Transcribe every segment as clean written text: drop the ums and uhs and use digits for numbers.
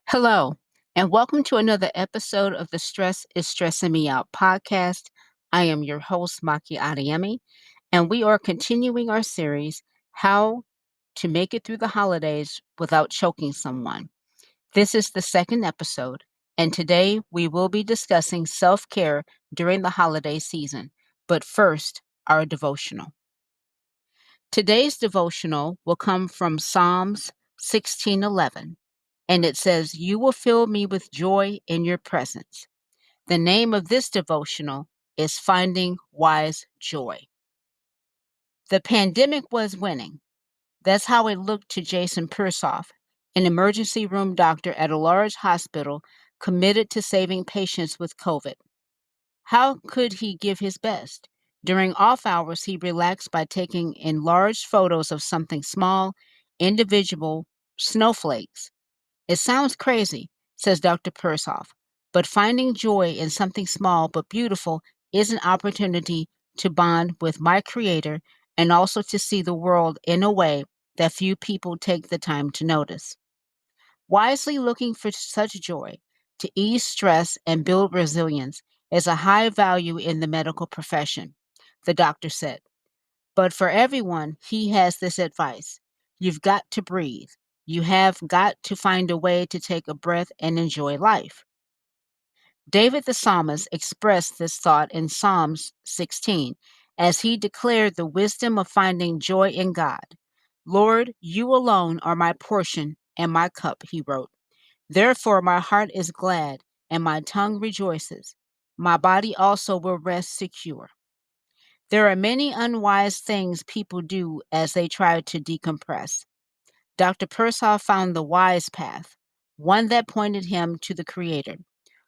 Hello, and welcome to another episode of the Stress is Stressing Me Out podcast. I am your host, Maki, and we are continuing our series, How to Make It Through the Holidays Without Choking Someone. This is the second episode, and today we will be discussing self-care during the holiday season. But first, our devotional. Today's devotional will come from Psalms 16:11. And it says, "You will fill me with joy in your presence." The name of this devotional is Finding Wise Joy. The pandemic was winning. That's how it looked to Jason Persoff, an emergency room doctor at a large hospital committed to saving patients with COVID. How could he give his best? During off hours, he relaxed by taking enlarged photos of something small, individual snowflakes. It sounds crazy, says Dr. Persoff, but finding joy in something small but beautiful is an opportunity to bond with my Creator and also to see the world in a way that few people take the time to notice. Wisely looking for such joy to ease stress and build resilience is a high value in the medical profession, the doctor said. But for everyone, he has this advice: you've got to breathe. You have got to find a way to take a breath and enjoy life. David the psalmist expressed this thought in Psalms 16 as he declared the wisdom of finding joy in God. "Lord, you alone are my portion and my cup," he wrote. "Therefore my heart is glad and my tongue rejoices. My body also will rest secure." There are many unwise things people do as they try to decompress. Dr. Persoff found the wise path, one that pointed him to the Creator,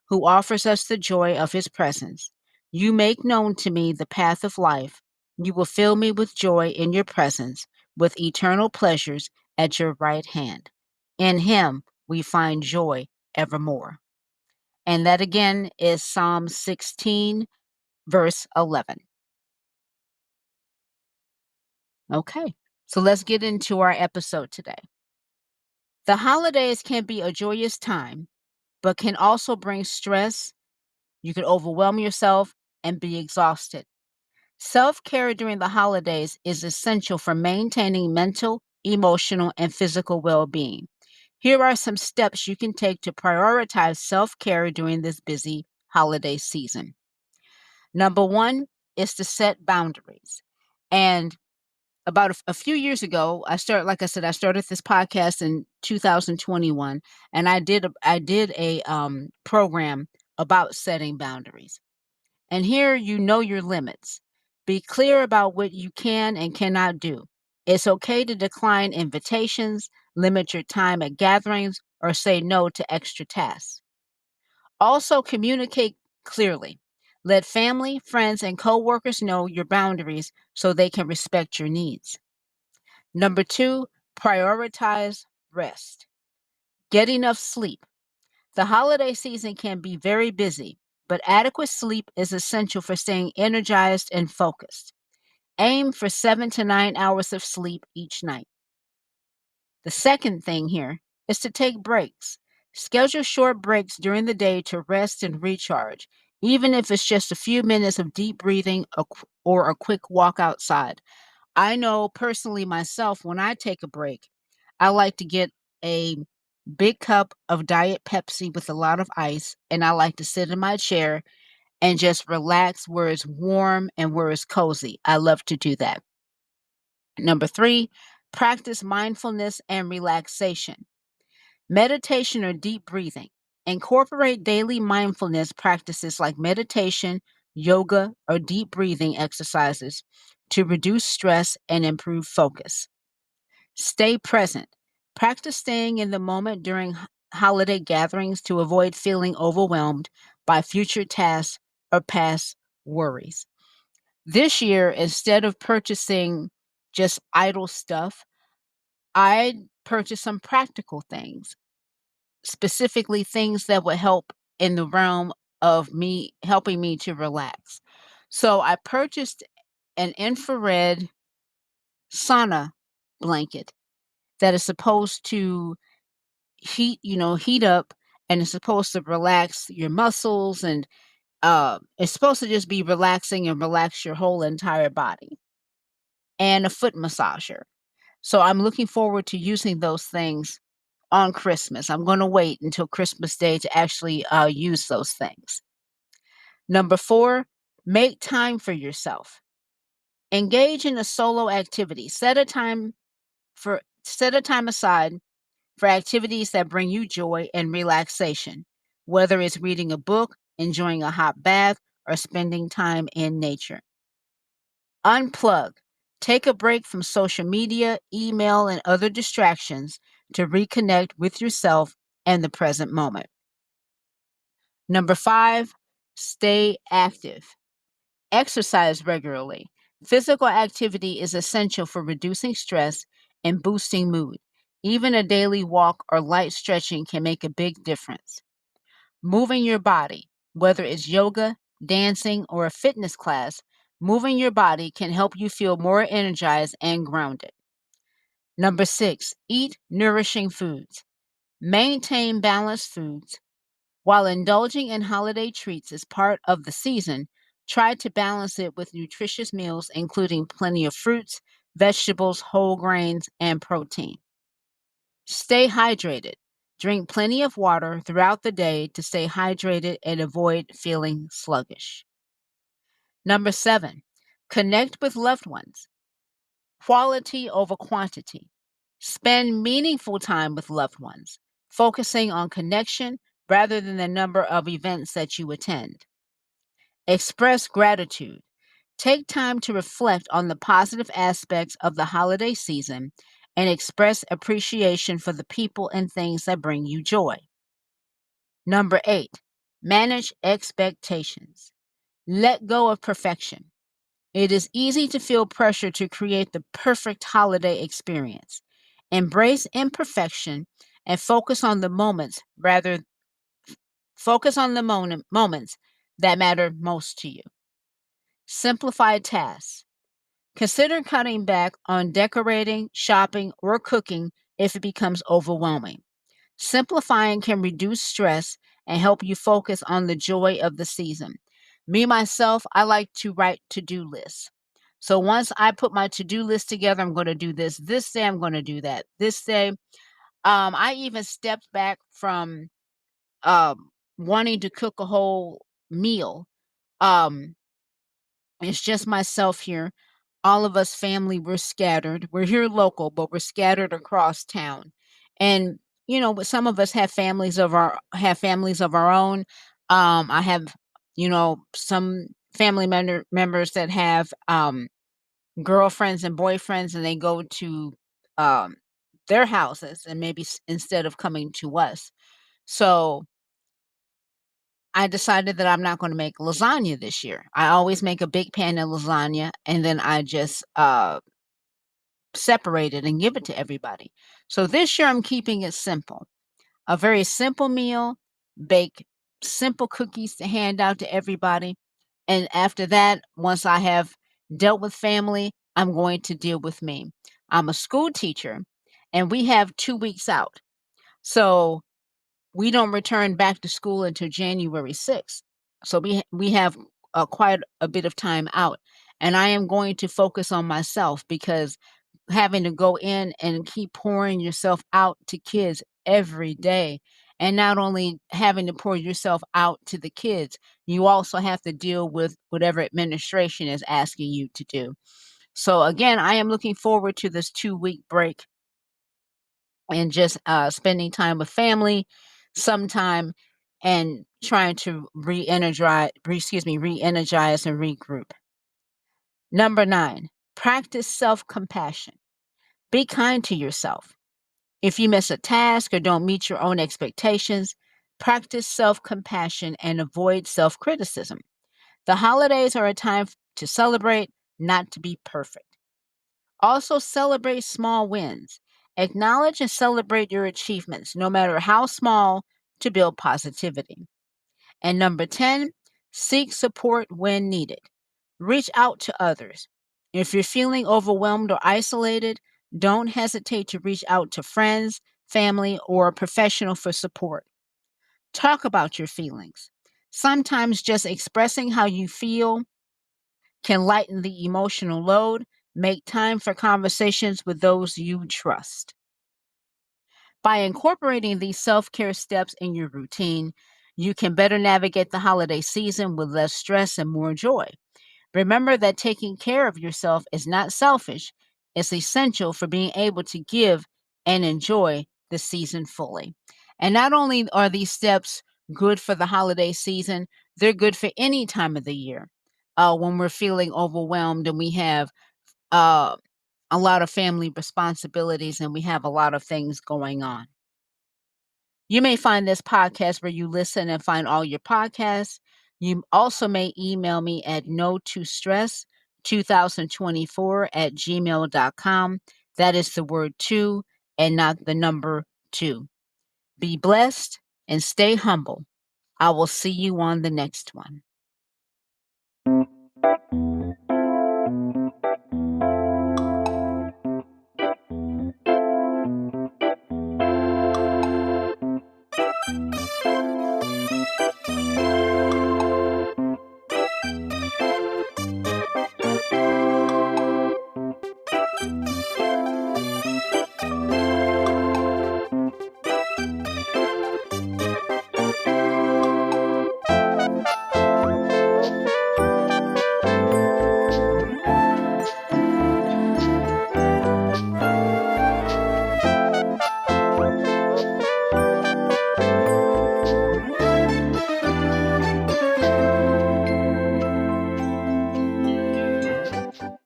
who offers us the joy of His presence. "You make known to me the path of life. You will fill me with joy in your presence, with eternal pleasures at your right hand. In Him we find joy evermore." And that again is Psalm 16, verse 11. Okay, so let's get into our episode today. The holidays can be a joyous time, but can also bring stress. You can overwhelm yourself and be exhausted. Self-care during the holidays is essential for maintaining mental, emotional, and physical well-being. Here are some steps you can take to prioritize self-care during this busy holiday season. Number one is to set boundaries. And about a few years ago, I started this podcast in 2021, and I did a program about setting boundaries. And here you know your limits. Be clear about what you can and cannot do. It's okay to decline invitations, limit your time at gatherings, or say no to extra tasks. Also, communicate clearly. Let family, friends, and coworkers know your boundaries so they can respect your needs. Number two, prioritize rest. Get enough sleep. The holiday season can be very busy, but adequate sleep is essential for staying energized and focused. Aim for 7 to 9 hours of sleep each night. The second thing here is to take breaks. Schedule short breaks during the day to rest and recharge, even if it's just a few minutes of deep breathing or a quick walk outside. I know personally myself, when I take a break, I like to get a big cup of Diet Pepsi with a lot of ice, and I like to sit in my chair and just relax where it's warm and where it's cozy. I love to do that. Number three, practice mindfulness and relaxation. Meditation or deep breathing. Incorporate daily mindfulness practices like meditation, yoga, or deep breathing exercises to reduce stress and improve focus. Stay present. Practice staying in the moment during holiday gatherings to avoid feeling overwhelmed by future tasks or past worries. This year, instead of purchasing just idle stuff, I purchased some practical things, specifically things that would help in the realm of me helping me to relax. So I purchased an infrared sauna blanket that is supposed to heat up, and it's supposed to relax your muscles, and it's supposed to just be relaxing and relax your whole entire body, and a foot massager. So I'm looking forward to using those things on Christmas. I'm going to wait until Christmas Day to actually use those things. Number 4, make time for yourself. Engage in a solo activity. Set a time aside for activities that bring you joy and relaxation, whether it's reading a book, enjoying a hot bath, or spending time in nature. Unplug. Take a break from social media, email, and other distractions to reconnect with yourself and the present moment. Number 5, stay active. Exercise regularly. Physical activity is essential for reducing stress and boosting mood. Even a daily walk or light stretching can make a big difference. Moving your body, whether it's yoga, dancing, or a fitness class, moving your body can help you feel more energized and grounded. Number 6, eat nourishing foods. Maintain balanced foods. While indulging in holiday treats is part of the season, try to balance it with nutritious meals, including plenty of fruits, vegetables, whole grains, and protein. Stay hydrated. Drink plenty of water throughout the day to stay hydrated and avoid feeling sluggish. Number 7, connect with loved ones. Quality over quantity. Spend meaningful time with loved ones, focusing on connection rather than the number of events that you attend. Express gratitude. Take time to reflect on the positive aspects of the holiday season and express appreciation for the people and things that bring you joy. Number 8, manage expectations. Let go of perfection. It is easy to feel pressure to create the perfect holiday experience. Embrace imperfection and focus on the moments that matter most to you. Simplify tasks. Consider cutting back on decorating, shopping, or cooking if it becomes overwhelming. Simplifying can reduce stress and help you focus on the joy of the season. Me, myself, I like to write to do lists. So once I put my to do list together, I'm going to do this. This day, I'm going to do that. This day, I even stepped back from wanting to cook a whole meal. Um, it's just myself here. All of us family, we're scattered. We're here local, but we're scattered across town. And but some of us have families of our own. I have, some family members that have girlfriends and boyfriends, and they go to um their houses, and maybe instead of coming to us. So I decided that I'm not going to make lasagna this year. I always make a big pan of lasagna, and then I just separate it and give it to everybody. So this year I'm keeping it simple. A very simple meal, bake simple cookies to hand out to everybody. And after that, once I have dealt with family, I'm going to deal with me. I'm a school teacher, and we have 2 weeks out. So we don't return back to school until January 6th. So we have quite a bit of time out. And I am going to focus on myself, because having to go in and keep pouring yourself out to kids every day, and not only having to pour yourself out to the kids, you also have to deal with whatever administration is asking you to do. So again, I am looking forward to this 2-week break and just spending time with family, sometime and trying to re-energize and regroup. Number 9, practice self-compassion. Be kind to yourself. If you miss a task or don't meet your own expectations, practice self-compassion and avoid self-criticism. The holidays are a time to celebrate, not to be perfect. Also, celebrate small wins. Acknowledge and celebrate your achievements, no matter how small, to build positivity. And number 10, seek support when needed. Reach out to others. If you're feeling overwhelmed or isolated, don't hesitate to reach out to friends, family, or a professional for support. Talk about your feelings. Sometimes just expressing how you feel can lighten the emotional load. Make time for conversations with those you trust. By incorporating these self care steps in your routine, you can better navigate the holiday season with less stress and more joy. Remember that taking care of yourself is not selfish, it's essential for being able to give and enjoy the season fully. And not only are these steps good for the holiday season, they're good for any time of the year. When we're feeling overwhelmed and we have uh, a lot of family responsibilities and we have a lot of things going on. You may find this podcast where you listen and find all your podcasts. You also may email me at no to stress 2024 at gmail.com. That is the word two and not the number two. Be blessed and stay humble. I will see you on the next one.